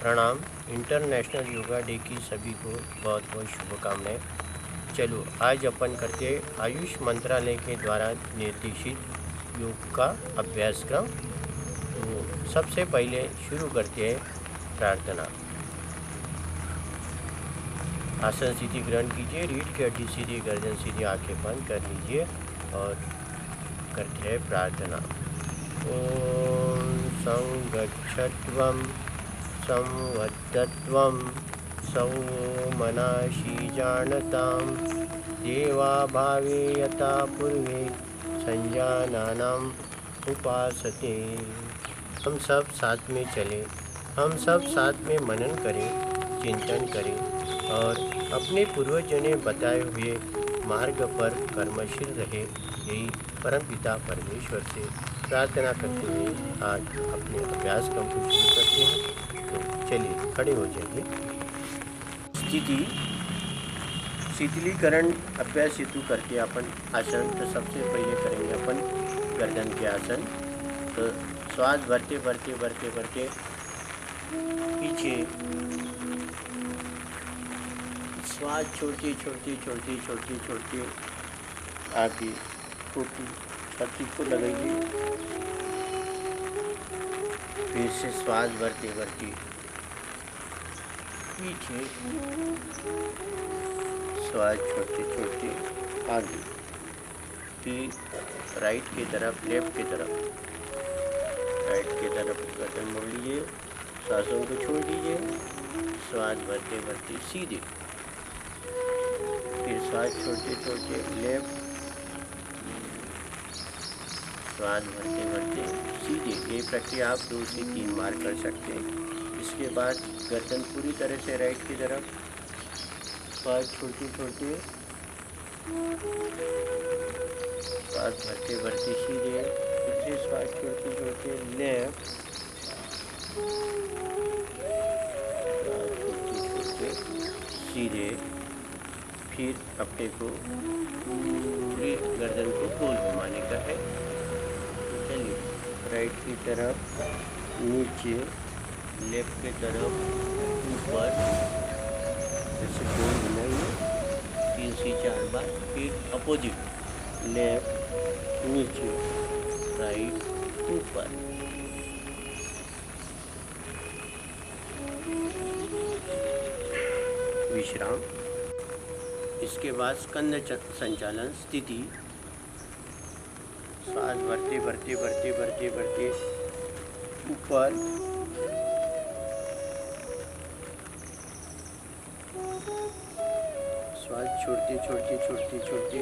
प्रणाम। International yoga day की सभी को बहुत बहुत शुभकामनाएं। चलो आज अपन करते हैं आयुष मंत्रालय के द्वारा निर्देशित योग का अभ्यासक्रम। तो सबसे पहले शुरू करते हैं प्रार्थना। आसन स्थिति ग्रहण कीजिए, रीढ़ की हड्डी सीधी, गर्दन सीधी, आंखें बंद कर लीजिए और करते हैं प्रार्थना। ओम संगच्छत्वं संवद्धत्वं सौमनाशी जानतां देवाभावे यथा पूर्वे संजानानाम् उपासते। हम सब साथ में चलें, हम सब साथ में मनन करें, चिंतन करें और अपने पूर्वजों ने बताए हुए मार्ग पर कर्मशील रहे। यही परमपिता परमेश्वर से प्रार्थना करते हुए आज अपने अभ्यास को शुरू करते हैं। तो चलिए खड़े हो जाइए। स्थिति शीतलीकरण अभ्यास हेतु करके अपन आसन। तो सबसे पहले करेंगे अपन गर्दन के आसन। तो श्वास भरते भरते भरते भरते पीछे, श्वास छोड़ते छोड़ते छोड़ते छोड़ते छोड़ते आगे टोपी छाती को लगाइए। फिर से श्वास भरते भरते पीछे, श्वास छोड़ते छोड़ते आगे। फिर राइट की तरफ, लेफ्ट की तरफ, राइट की तरफ गर्दन मोड़ लीजिए, सांसों को छोड़ दीजिए, श्वास भरते भरते सीधे। फिर श्वास छोड़ते छोड़ते लेफ्ट, श्वास भरते भरते सीधे। ये प्रक्रिया आप 2 से 3 बार कर सकते हैं। इसके बाद गर्दन पूरी तरह से राइट की तरफ, श्वास छोड़ते छोड़ते, श्वास भरते भरते सीधे। फिर से श्वास छोड़ते छोड़ते लेफ्ट, श्वास छोड़ते छोड़ते सीधे। फिर अपने को पूरी गर्दन को गोल घुमाने का है। चलिए, राइट की तरफ नीचे, लेफ्ट की तरफ ऊपर, जैसे गोल घुमाइए 3 से 4 बार। फिर अपोजिट, लेफ्ट नीचे, राइट ऊपर। विश्राम। इसके बाद स्कंद संचालन स्थिति। श्वास भरते भरते भरते भरते भरते ऊपर, श्वास छोड़ते छोड़ते छोड़ते छोड़ते,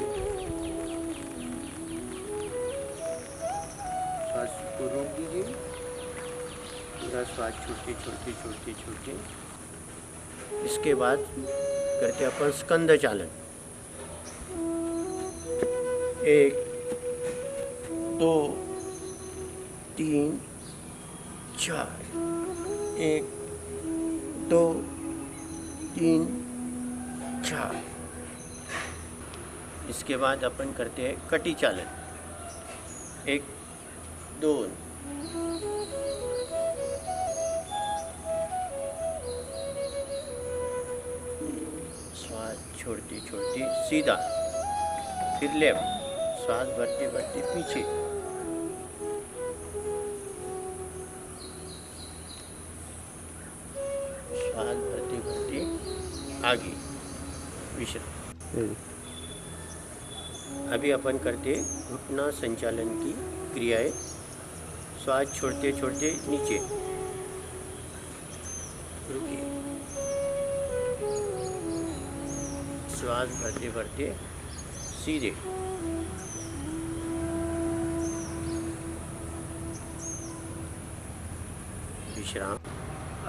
श्वास को रोक दीजिए। पूरा श्वास छोड़ते छोड़ते छोड़ते छोड़ते। इसके बाद करते अपन स्कंद चालन। 1 2 3 4, 1 2 3 4। इसके बाद अपन करते हैं कटी चालन। 1 2 श्वास छोड़ते छोड़ते सीधा। फिर लेफ्ट, श्वास भरते भरते पीछे, श्वास भरते भरते आगे। विश्राम। अभी अपन करते घुटना संचालन की क्रियाएं। श्वास छोड़ते छोड़ते नीचे, रुकिए, श्वास भरते भरते सीधे। विश्राम।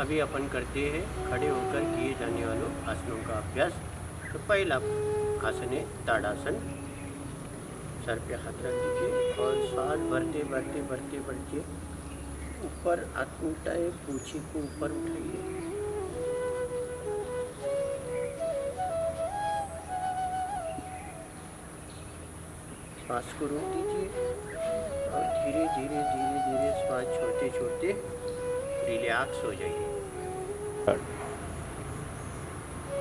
अभी अपन करते हैं खड़े होकर किए जाने वालों आसनों का अभ्यास। तो पहला आसन है ताड़ासन। सर पे हाथ रख दीजिए और श्वास भरते भरते भरते भरते ऊपर हाथ उठाए, पूंछी को ऊपर उठाइए। श्वास को रोक दीजिए और धीरे धीरे धीरे धीरे श्वास छोड़ते छोड़ते रिलैक्स हो जाइए।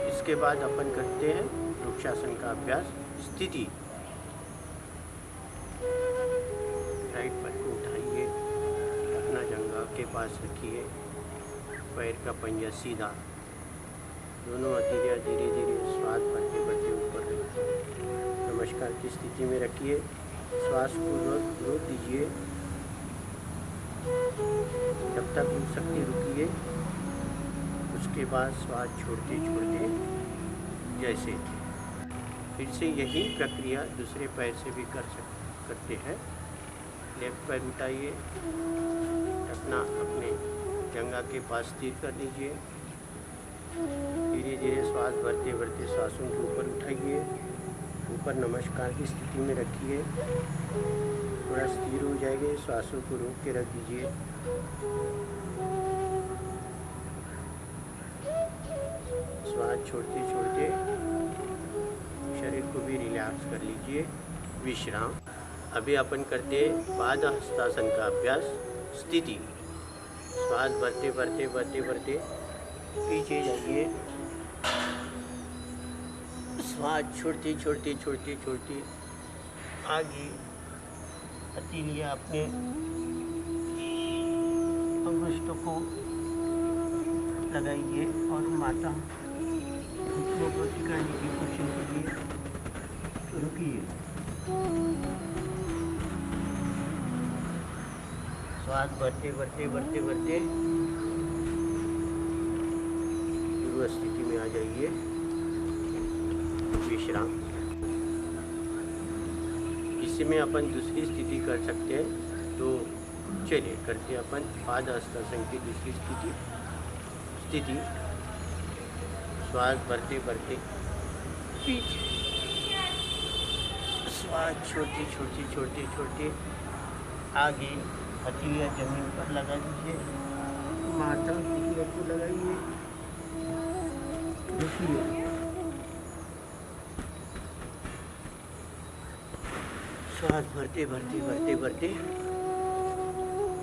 इसके बाद अपन करते हैं वृक्षासन का अभ्यास। स्थिति, राइट पैर को उठाइए, अपना जंघा के पास रखिए, पैर का पंजा सीधा, दोनों हथेलियाँ धीरे धीरे श्वास भरते भरते ऊपर रखिए। नमस्कार की स्थिति में रखिए, श्वास पूर्वक रोक दीजिए, जब तक रुक सकते रुकिए, उसके बाद श्वास छोड़ते छोड़ते जैसे। फिर से यही प्रक्रिया दूसरे पैर से भी करते हैं। लेफ्ट पैर उठाइए, अपना अपने जंघा के पास स्थिर कर दीजिए, धीरे धीरे श्वास भरते भरते श्वासों को ऊपर उठाइए, ऊपर नमस्कार की स्थिति में रखिए, थोड़ा स्थिर हो जाएंगे, श्वासों को रोक के रख दीजिए। श्वास छोड़ते छोड़ते शरीर को भी रिलैक्स कर लीजिए, विश्राम। अभी अपन करते हैं पाद हस्तासन का अभ्यास। स्थिति, श्वास भरते भरते भरते भरते पीछे जाइए, श्वास छोड़ते छोड़ते छोड़ते छोड़ते आगे हथेलियाँ अपने अंगुष्ठों को लगाइए और माथा घुटनों को सिखाने की कोशिश करिए। रुकिए, श्वास भरते भरते भरते भरते पूर्व स्थिति में आ जाइए, विश्राम। इसमें अपन दूसरी स्थिति कर सकते हैं, तो चलिए करते अपन पाद हस्तासन की दूसरी स्थिति। श्वास भरते भरते पीछे, श्वास छोड़ते छोड़ते छोड़ते छोड़ते आगे हथेलियाँ जमीन पर लगा दीजिए, माथा हथेलियों को लगाइए, रुकिए, श्वास भरते भरते भरते भरते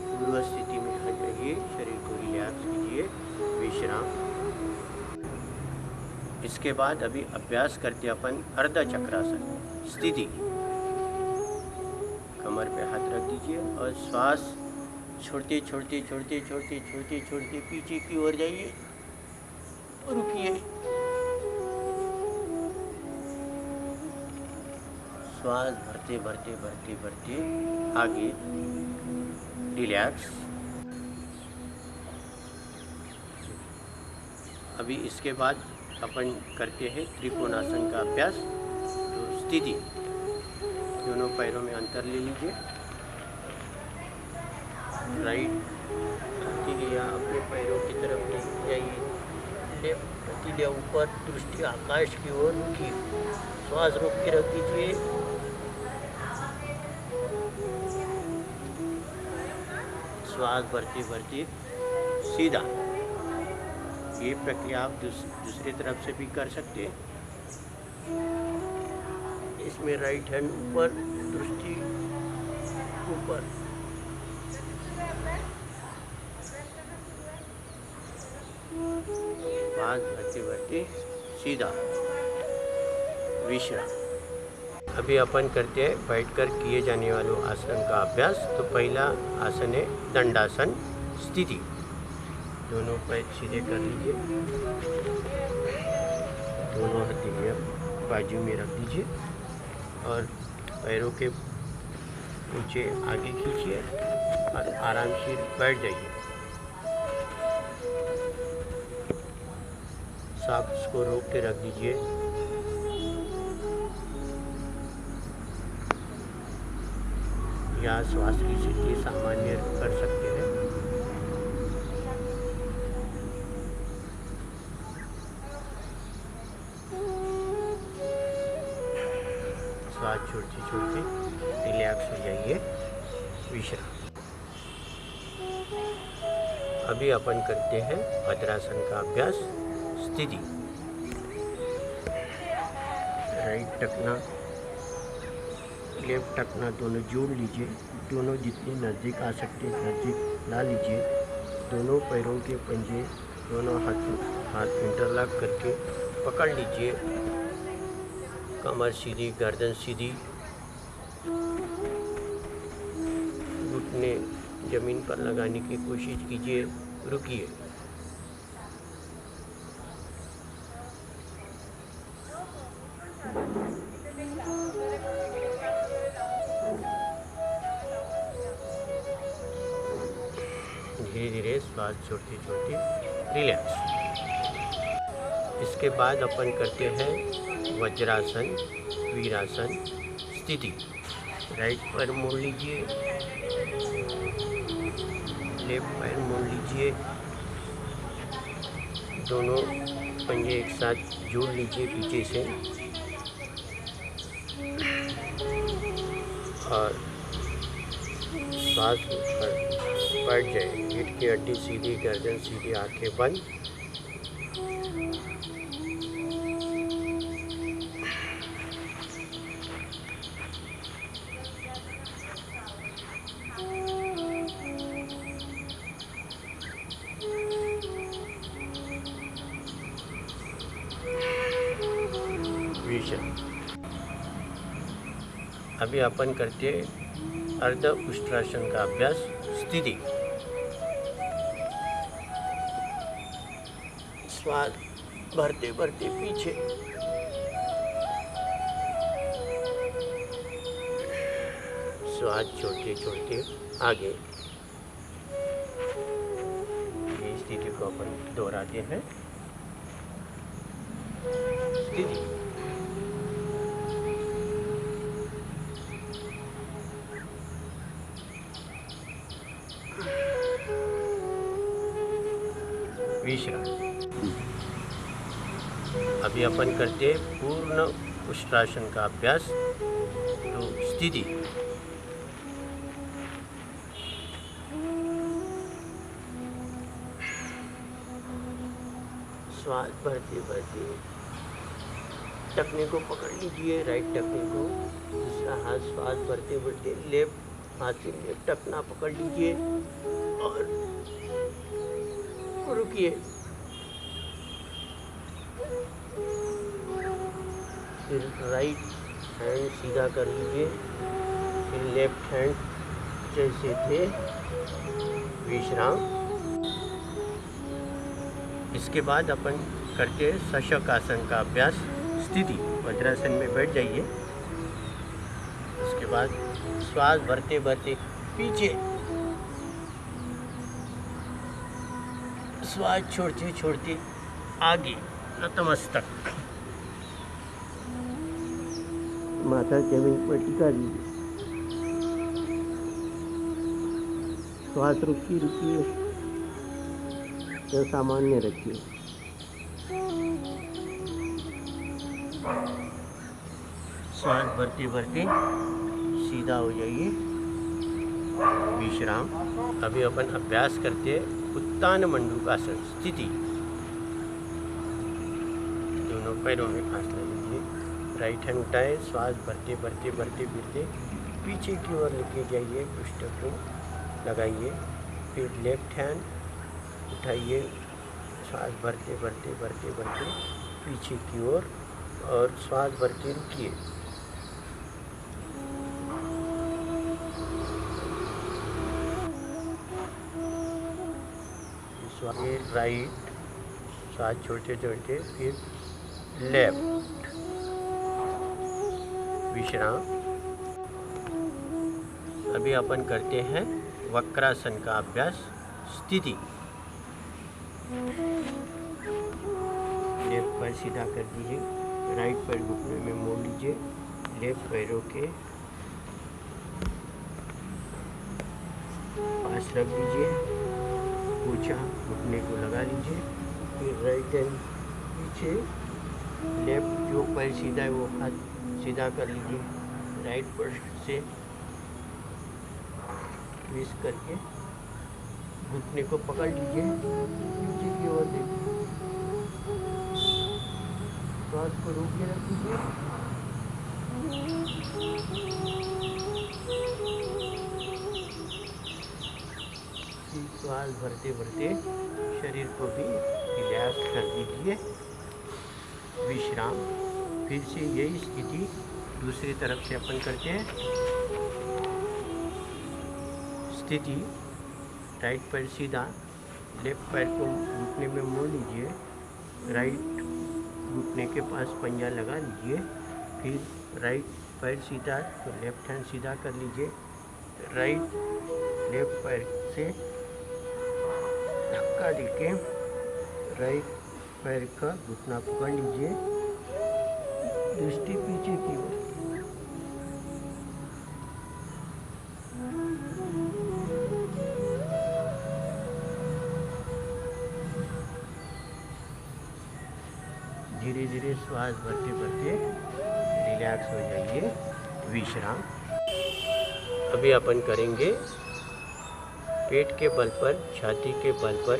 पूर्व स्थिति में आ जाइए, शरीर को रिलैक्स कीजिए, विश्राम। इसके बाद अभी अभ्यास करते अपन अर्ध चक्रासन। स्थिति, कमर पे हाथ रख दीजिए और श्वास छोड़ते छोड़ते छोड़ते छोड़ते छोड़ते छोड़ते पीछे की ओर जाइए और रुकिए, श्वास भरते भरते भरते भरते आगे रिलैक्स। अभी इसके बाद अपन करते हैं त्रिकोणासन का अभ्यास। तो स्थिति, दोनों पैरों में अंतर ले लीजिए, राइट हथेलियाँ अपने पैरों की तरफ ले जाइए, लेफ्ट हथेलियाँ ऊपर, दृष्टि आकाश की ओर रखिए, श्वास रोक के रख दीजिए, श्वास भरते भरते सीधा। ये प्रक्रिया आप दूसरी तरफ से भी कर सकते हैं। इसमें राइट हैंड ऊपर, दृष्टि ऊपर, श्वास भरते भरते सीधा, विश्राम। अभी अपन करते हैं बैठकर किए जाने वाले आसन का अभ्यास। तो पहला आसन है दंडासन। स्थिति, दोनों पैर सीधे कर लीजिए, दोनों हथेलियाँ बाजू में रख दीजिए और पैरों के नीचे आगे खींचिए और आराम से बैठ जाइए। सांस को रोक के रख दीजिए, या श्वास की स्थिति सामान्य कर सकते हैं। श्वास छोड़ते छोड़ते रिलैक्स हो जाइए, विश्राम। अभी अपन करते हैं भद्रासन का अभ्यास। स्थिति, राइट टखना, लेफ्ट टखना दोनों जोड़ लीजिए, दोनों जितने नज़दीक आ सकते हैं नज़दीक ला लीजिए, दोनों पैरों के पंजे दोनों हाथ इंटरलॉक करके पकड़ लीजिए। कमर सीधी, गर्दन सीधी, घुटने जमीन पर लगाने की कोशिश कीजिए। रुकिए। धीरे धीरे श्वास छोड़ते छोड़ते रिलैक्स। इसके बाद अपन करते हैं वज्रासन, वीरासन स्थिति। राइट पैर मोड़ लीजिए, लेफ्ट पैर मोड़ लीजिए, दोनों पंजे एक साथ जोड़ लीजिए पीछे से और श्वास बैठ जाए। पीठ की हड्डी सीधी, गर्दन सीधी, आंखें बंद। अभी अपन करते अर्ध उष्ट्रासन का अभ्यास। स्थिति। श्वास भरते भरते पीछे, श्वास छोड़ते छोड़ते आगे। ये स्थिति को अपन दोहराते हैं। स्थिति। विश्राम। अभी अपन करते पूर्ण उष्ट्रासन का अभ्यास। तो स्थिति। श्वास भरते भरते टखने को पकड़ लीजिए, राइट टखने को। दूसरा हाथ श्वास भरते भरते लेफ्ट हाथ से लेफ्ट टखना पकड़ लीजिए और रुकिए। फिर राइट हैंड सीधा कर लीजिए, फिर लेफ्ट हैंड जैसे थे। विश्राम। इसके बाद अपन करते शशक आसन का अभ्यास। स्थिति। वज्रासन में बैठ जाइए। उसके बाद श्वास भरते भरते पीछे, श्वास छोड़ते छोड़ते आगे। नतमस्तक। माथा जमीन पर टिका दीजिए। श्वास रुकिए रुकिए, सामान्य रखिए। श्वास भरते भरते सीधा हो जाइए। विश्राम। अभी अपन अभ्यास करते उत्तान मंडूकासन। स्थिति। दोनों पैरों में फासला लीजिए। राइट हैंड उठाएं, श्वास भरते भरते भरते भरते पीछे की ओर लेके जाइए, पृष्ठ को लगाइए। फिर लेफ्ट हैंड उठाइए, श्वास भरते भरते भरते भरते पीछे की ओर और श्वास भरते रुकिए। राइट श्वास छोड़ते छोड़ते फिर लेफ्ट। विश्राम। अभी अपन करते हैं वक्रासन का अभ्यास। स्थिति। लेफ्ट पैर सीधा कर दीजिए, राइट पैर घुटने में मोड़ लीजिए। लेफ्ट पैरों के पास रख दीजिए, पूछा घुटने को लगा लीजिए। फिर राइट हैंड पीछे, लेफ्ट जो पैर सीधा है वो हाथ सीधा कर लीजिए। राइट पैर से ट्विस्ट करके घुटने को पकड़ लीजिए, पीछे की ओर देखिए। श्वास को रोक के रख दीजिए। श्वास भरते भरते शरीर को भी रिलैक्स कर दीजिए, विश्राम। फिर से यही स्थिति दूसरी तरफ से अपन करते हैं। स्थिति, राइट पैर सीधा, लेफ्ट पैर को घुटने में मोड़ लीजिए, राइट घुटने के पास पंजा लगा लीजिए। फिर राइट पैर सीधा तो लेफ्ट हैंड सीधा कर लीजिए, राइट लेफ्ट पैर से धक्का देके राइट पैर का घुटना पकड़ लीजिए, दृष्टि पीछे की ओर। धीरे धीरे श्वास भरते भरते रिलैक्स हो जाइए, विश्राम। अभी अपन करेंगे पेट के बल पर, छाती के बल पर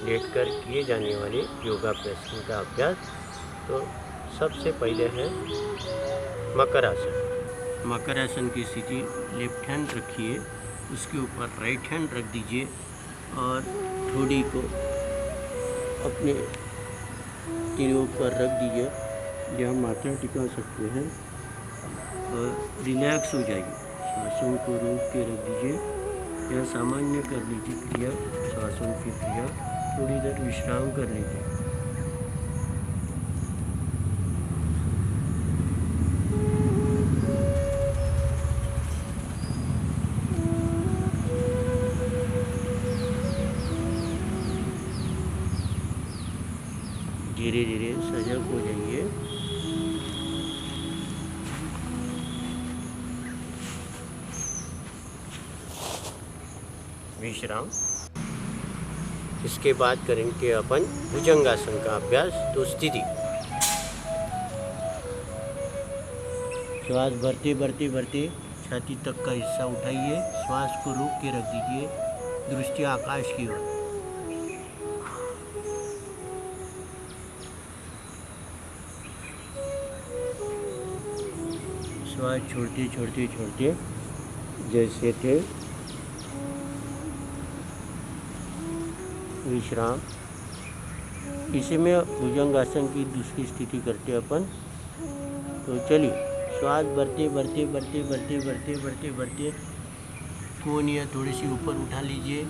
लेटकर किए जाने वाले योगाभ्यास का अभ्यास। तो सबसे पहले है मकर आसन। मकर आसन की स्थिति, लेफ्ट हैंड रखिए, उसके ऊपर राइट हैंड रख दीजिए और ठोड़ी को अपने तीनों पर रख दीजिए, जहाँ माथा टिका सकते हैं, और रिलैक्स हो जाइए। सांसों को रोक के रख दीजिए या सामान्य कर लीजिए क्रिया, सांसों की क्रिया। थोड़ी देर विश्राम कर लीजिए। धीरे धीरे सजग हो जाइए। विश्राम। इसके बाद करेंगे अपन भुजंगासन का अभ्यास। तो स्थिति, श्वास भरते भरते भरते छाती तक का हिस्सा उठाइए, श्वास को रोक के रख दीजिए, दृष्टि आकाश की ओर। श्वास छोड़ते छोड़ते छोड़ते जैसे थे, विश्राम। इसी में भुजंगासन की दूसरी स्थिति करते अपन। तो चलिए, श्वास भरते भरते भरते भरते भरते भरते भरते कोहनियाँ थोड़ी सी ऊपर उठा लीजिए,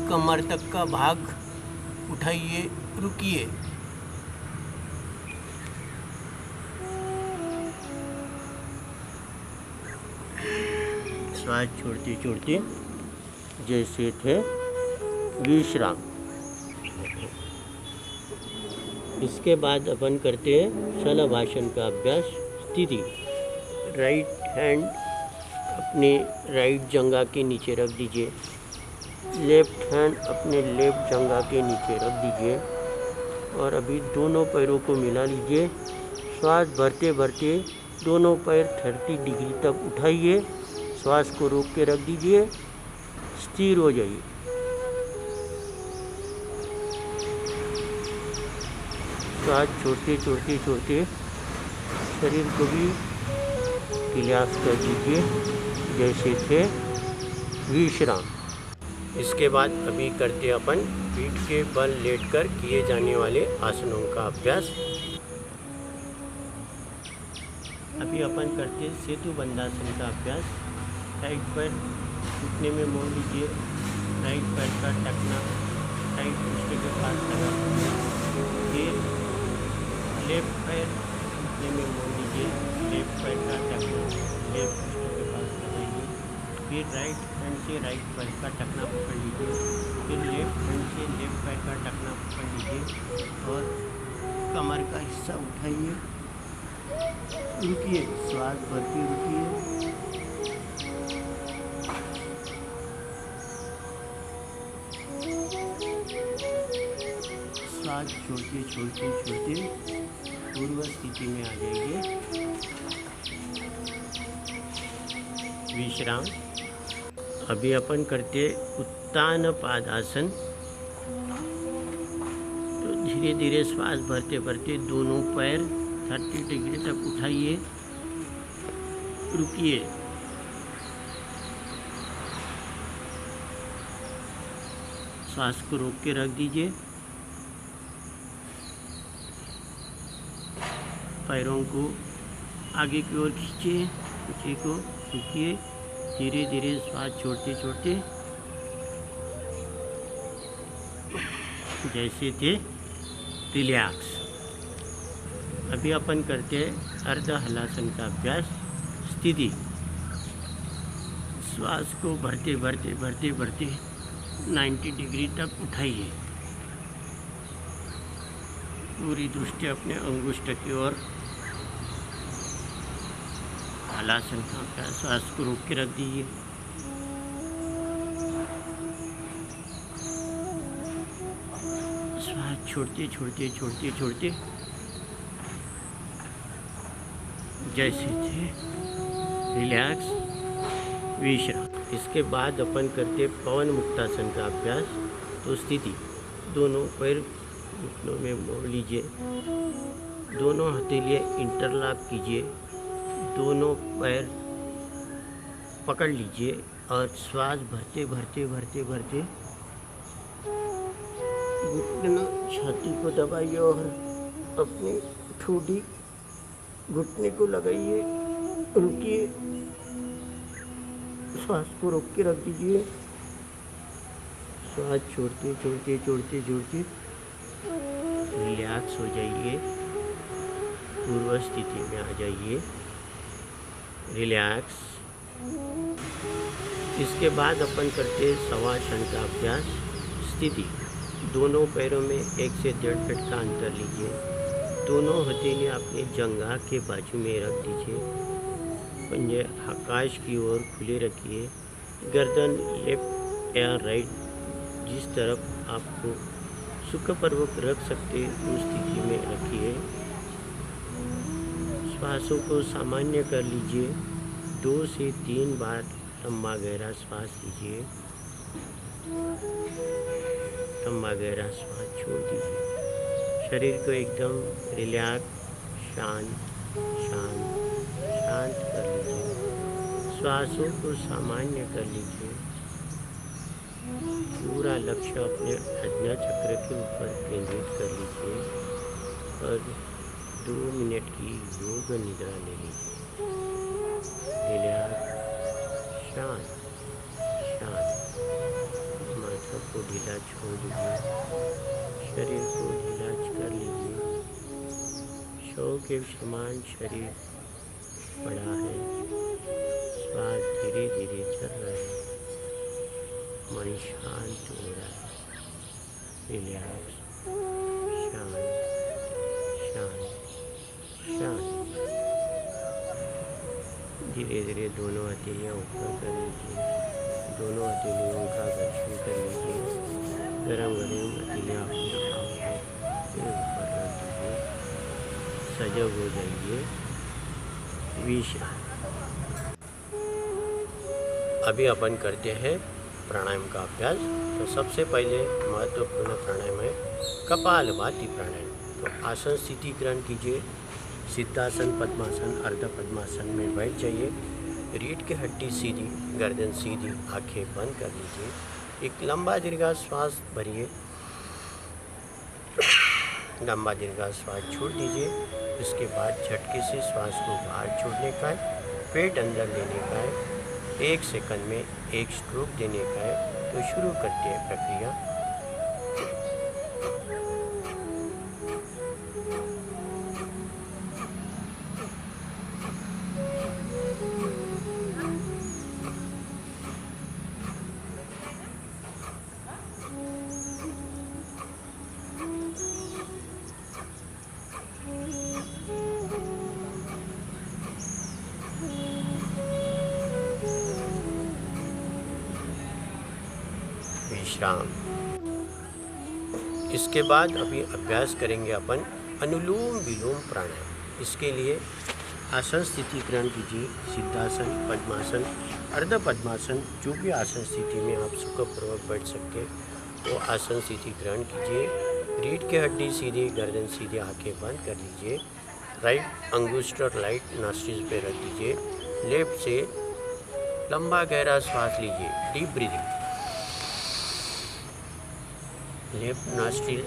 कमर तक का भाग उठाइए, रुकिए। श्वास छोड़ते छोड़ते जैसे थे, विश्राम। इसके बाद अपन करते हैं शलभासन का अभ्यास। स्थिति, राइट हैंड अपने राइट जंघा के नीचे रख दीजिए, लेफ्ट हैंड अपने लेफ्ट जंघा के नीचे रख दीजिए और अभी दोनों पैरों को मिला लीजिए। श्वास भरते भरते दोनों पैर 30 डिग्री तक उठाइए, श्वास को रोक के रख दीजिए, स्थिर हो जाइए। श्वास छोड़ते छोड़ते छोड़ते शरीर को भी रिलैक्स कर दीजिए, जैसे थे, विश्राम। इसके बाद अभी करते अपन पीठ के बल लेटकर किए जाने वाले आसनों का अभ्यास। अभी अपन करते सेतु बंधासन का अभ्यास। राइट पैर घुटने में मोड़ लीजिए, राइट पैर का टखना राइट घुटने के पास लगा, फिर लेफ्ट पैर घुटने में मोड़ लीजिए, लेफ्ट पैर का टखना लेफ्ट घुटने के पास लगाइए, फिर राइट हैंड से राइट पैर का टखना पकड़ लीजिए, फिर लेफ्ट हैंड से लेफ्ट पैर का टखना पकड़ लीजिए और कमर का हिस्सा उठाइए, रुकिए, श्वास भरती रुकिए। श्वास छोड़ते छोड़ते छोड़ते पूर्व स्थिति में आ जाइए, विश्राम। अभी अपन करते उत्तान पादासन। तो धीरे धीरे श्वास भरते भरते दोनों पैर 30 डिग्री तक उठाइए, रुकिए, श्वास को रोक के रख दीजिए, पैरों को आगे की ओर खींचिए, पीछे को झुकिए, धीरे धीरे श्वास छोड़ते छोड़ते जैसे थे रिलैक्स। अभी अपन करते हैं अर्ध हलासन का अभ्यास। स्थिति, श्वास को भरते भरते भरते भरते 90 डिग्री तक उठाइए। पूरी दृष्टि अपने अंगुष्ठ की ओर। हलासन का अभ्यास, श्वास को रोक के रख दीजिए। श्वास छोड़ते छोड़ते छोड़ते छोड़ते जैसे थे रिलैक्स, विश्राम। इसके बाद अपन करते पवन मुक्तासन का अभ्यास। तो स्थिति, दोनों पैर घुटनों में मोड़ लीजिए, दोनों हथेलियाँ इंटरलॉक कीजिए, दोनों पैर पकड़ लीजिए और श्वास भरते भरते भरते भरते घुटने छाती को दबाइए और अपनी ठोड़ी घुटने को लगाइए, रुकिए, श्वास को रोक के रख दीजिए। श्वास छोड़ते छोड़ते छोड़ते छोड़ते रिलैक्स हो जाइए, पूर्व स्थिति में आ जाइए, रिलैक्स। इसके बाद अपन करते शवासन का अभ्यास। स्थिति, दोनों पैरों में 1 से 1.5 फीट का अंतर लीजिए, दोनों हथेलियाँ अपने जंघा के बाजू में रख दीजिए, पंजे आकाश की ओर खुले रखिए, गर्दन लेफ्ट या राइट जिस तरफ आपको सुखपूर्वक रख सकते उस स्थिति में रखिए। श्वासों को सामान्य कर लीजिए, 2 से 3 बार लंबा गहरा श्वास लीजिए, लंबा गहरा श्वास छोड़ दीजिए। शरीर को एकदम रिलैक्स, शांत शांत शांत कर लीजिए। श्वासों को सामान्य कर लीजिए। पूरा लक्ष्य अपने आज्ञा चक्र के ऊपर केंद्रित कर लीजिए और 2 मिनट की योग निद्रा ले लीजिए। रिलैक्स, शांत शांत। माथा को ढीला छोड़ दीजिए, शरीर को ढीला कर लीजिए। शव के समान शरीर पड़ा है, श्वास धीरे धीरे चल रहा है, मन शांत हो रहा है। रिलैक्स, शांत शांत शांत। धीरे धीरे दोनों हथेलियाँ ऊपर कर लीजिए, दोनों हथेलियों का घर्षण कर लीजिए। गरम गरम हथेलियाँ अपने आप के ऊपर रख दीजिए, सजग हो जाइए, विश्राम। अभी अपन करते हैं प्राणायाम का अभ्यास। तो सबसे पहले महत्वपूर्ण प्राणायाम है कपालभाति प्राणायाम। तो आसन स्थिति ग्रहण कीजिए, सिद्धासन, पद्मासन, अर्ध पद्मासन में बैठ जाइए। रीढ़ की हड्डी सीधी, गर्दन सीधी, आंखें बंद कर लीजिए। एक लंबा दीर्घा श्वास भरिए, लंबा दीर्घा श्वास छोड़ दीजिए। इसके बाद झटके से श्वास को बाहर छोड़ने का है, पेट अंदर लेने का है, 1 सेकंड में 1 स्ट्रोक देने का है। तो शुरू करते हैं प्रक्रिया। विश्राम। इसके बाद अभी अभ्यास करेंगे अपन अनुलोम विलोम प्राणायाम। इसके लिए आसन स्थिति ग्रहण कीजिए, सिद्धासन, पद्मासन, अर्ध पद्मासन, जो भी आसन स्थिति में आप सुखपूर्वक बैठ सकते वो आसन स्थिति ग्रहण कीजिए। रीढ़ की हड्डी सीधी, गर्दन सीधी, आंखें बंद कर लीजिए। राइट अंगुष्ठ और राइट नॉस्ट्रिल्स पे रख दीजिए। लेफ्ट से लंबा गहरा श्वास लीजिए, डीप ब्रीदिंग। लेफ्ट नॉस्ट्रिल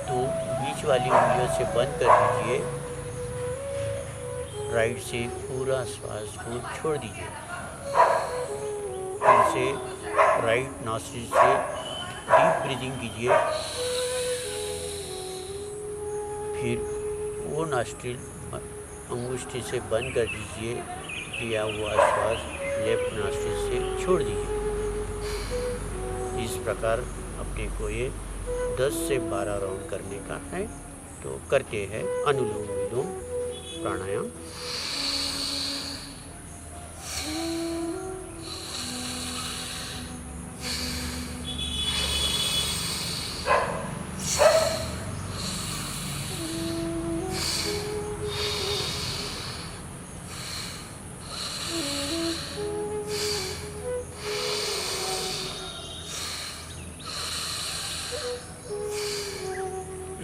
तो बीच वाली उंगलियों से बंद कर दीजिए। राइट से पूरा श्वास को छोड़ दीजिए। फिर से राइट नॉस्ट्रिल से डीप ब्रीदिंग कीजिए। फिर वो नॉस्ट्रिल अंगुष्ठी से बंद कर दीजिए। लिया हुआ श्वास लेफ्ट नॉस्ट्रिल से छोड़ दीजिए। इस प्रकार अपने को ये 10 से 12 राउंड करने का है। तो करते हैं अनुलोम विलोम प्राणायाम।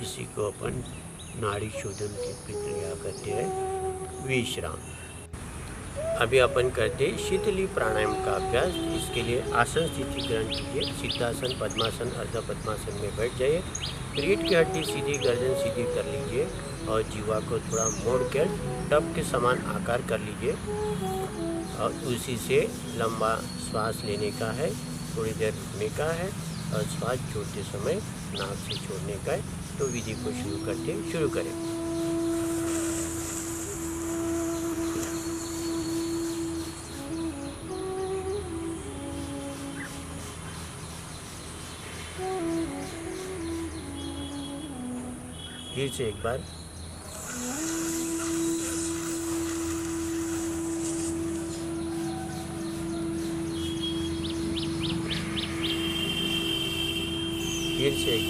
इसी को अपन नाड़ी शोधन की प्रक्रिया कहते हैं विश्राम। अभी अपन करते शीतली प्राणायाम का अभ्यास। इसके लिए आसन स्थिति ग्रहण कीजिए। सिद्धासन, पद्मासन, अर्ध पद्मासन में बैठ जाइए। रीढ़ की हड्डी सीधी, गर्दन सीधी कर लीजिए और जीवा को थोड़ा मोड़कर टब के समान आकार कर लीजिए और उसी से लंबा श्वास लेने का है, थोड़ी देर रुकने का है और श्वास छोड़ते समय नाक से छोड़ने का है। तो विधि को शुरू करें। फिर से एक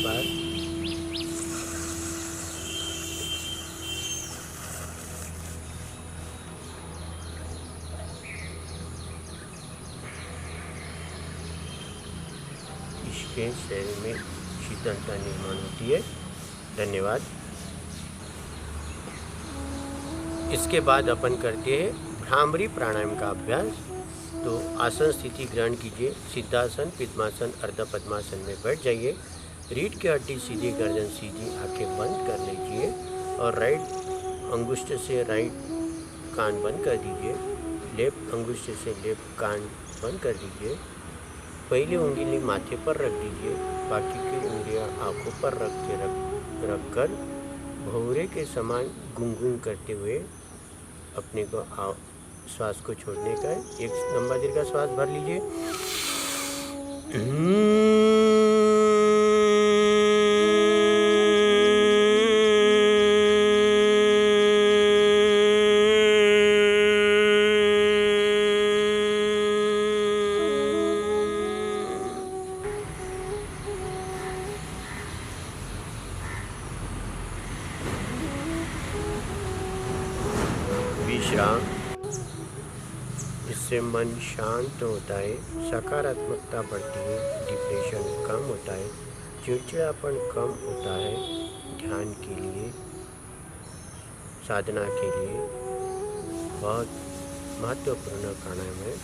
बार इसके शरीर में शीतलता निर्माण होती है। धन्यवाद। इसके बाद अपन करते हैं भ्रामरी प्राणायाम का अभ्यास। तो आसन स्थिति ग्रहण कीजिए। सिद्धासन, पद्मासन, अर्ध पद्मासन में बैठ जाइए। रीढ़ की हड्डी सीधी, गर्दन सीधी, आंखें बंद कर लीजिए और राइट अंगुष्ठ से राइट कान बंद कर दीजिए। लेफ्ट अंगुष्ठ से लेफ्ट कान बंद कर दीजिए। पहली उंगली माथे पर रख दीजिए, बाकी की उंगलियां आंखों पर रखकर भौरे के समान गुनगुन करते हुए अपने को श्वास को छोड़ने का है। एक लंबा दीर्घ श्वास भर लीजिए। विश्राम। इससे मन शांत होता है, सकारात्मकता बढ़ती है, डिप्रेशन कम होता है, चिड़चिड़ापन कम होता है। ध्यान के लिए, साधना के लिए बहुत महत्वपूर्ण प्राणायाम है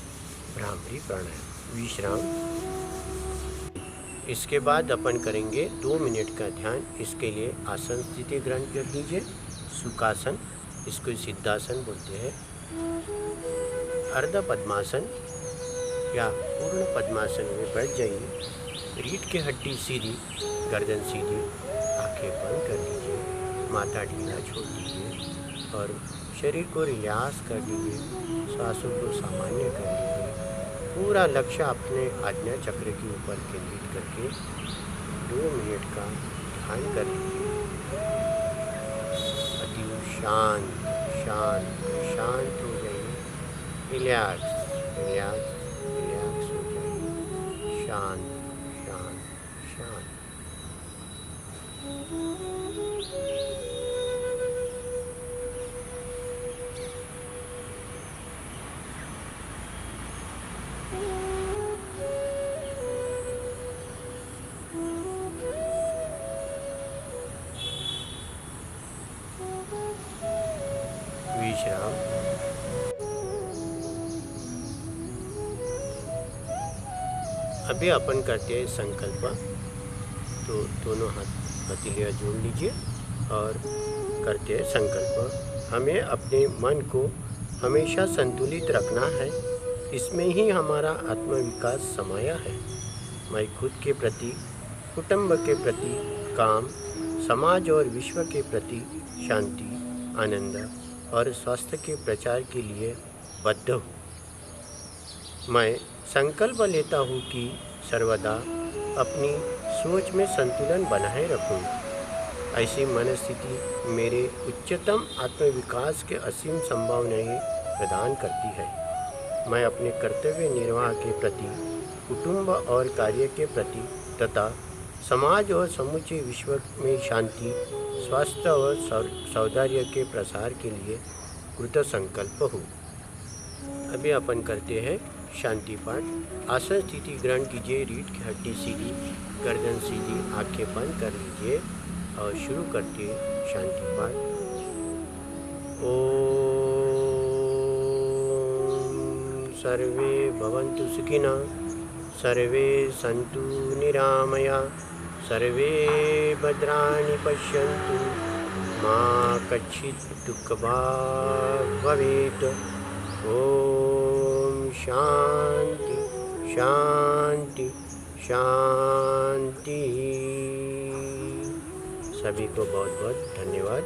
भ्रामरी प्राणायाम। विश्राम। इसके बाद अपन करेंगे 2 मिनट का ध्यान। इसके लिए आसन स्थिति ग्रहण कर लीजिए। सुखासन, इसको सिद्धासन बोलते हैं। अर्ध पद्मासन या पूर्ण पद्मासन में बैठ जाइए। रीढ़ की हड्डी सीधी, गर्दन सीधी, आंखें बंद कर लीजिए, माथा ढीला छोड़ दीजिए और शरीर को रिलैक्स कर लीजिए। सांसों को सामान्य कर लीजिए। पूरा लक्ष्य अपने आज्ञा चक्र के ऊपर केंद्रित करके 2 मिनट का ध्यान कर लीजिए। शांत शांत शांत हो जाइए। रिलैक्स रिलैक्स रिलैक्स हो जाइए। शांत शांत शांत। विश्राम। अभी अपन करते हैं संकल्प। तो दोनों हाथ हथेलियाँ जोड़ लीजिए और करते हैं संकल्प। हमें अपने मन को हमेशा संतुलित रखना है। इसमें ही हमारा आत्मविकास समाया है। मैं खुद के प्रति, कुटुंब के प्रति, काम, समाज और विश्व के प्रति शांति, आनंद और स्वास्थ्य के प्रचार के लिए बद्ध हूँ। मैं संकल्प लेता हूँ कि सर्वदा अपनी सोच में संतुलन बनाए रखूँगा। ऐसी मनस्थिति मेरे उच्चतम आत्मविकास के असीम संभावनाएं प्रदान करती है। मैं अपने कर्तव्य निर्वाह के प्रति, कुटुंब और कार्य के प्रति तथा समाज और समूचे विश्व में शांति, स्वास्थ्य और सौंदर्य के प्रसार के लिए कृत संकल्प हूँ। अभी अपन करते हैं शांति पाठ। आसन स्थिति ग्रहण कीजिए। रीढ़ की हड्डी सीधी, गर्दन सीधी, आंखें बंद कर लीजिए और शुरू करते हैं शांति पाठ। ओम सर्वे भवन्तु सुखिनः, सर्वे सन्तु निरामया, सर्वे भद्राणि पश्यन्तु, मा कश्चित् दुःखभाग् भवेत्। ओम शांति शांति शांति। सभी को बहुत बहुत धन्यवाद।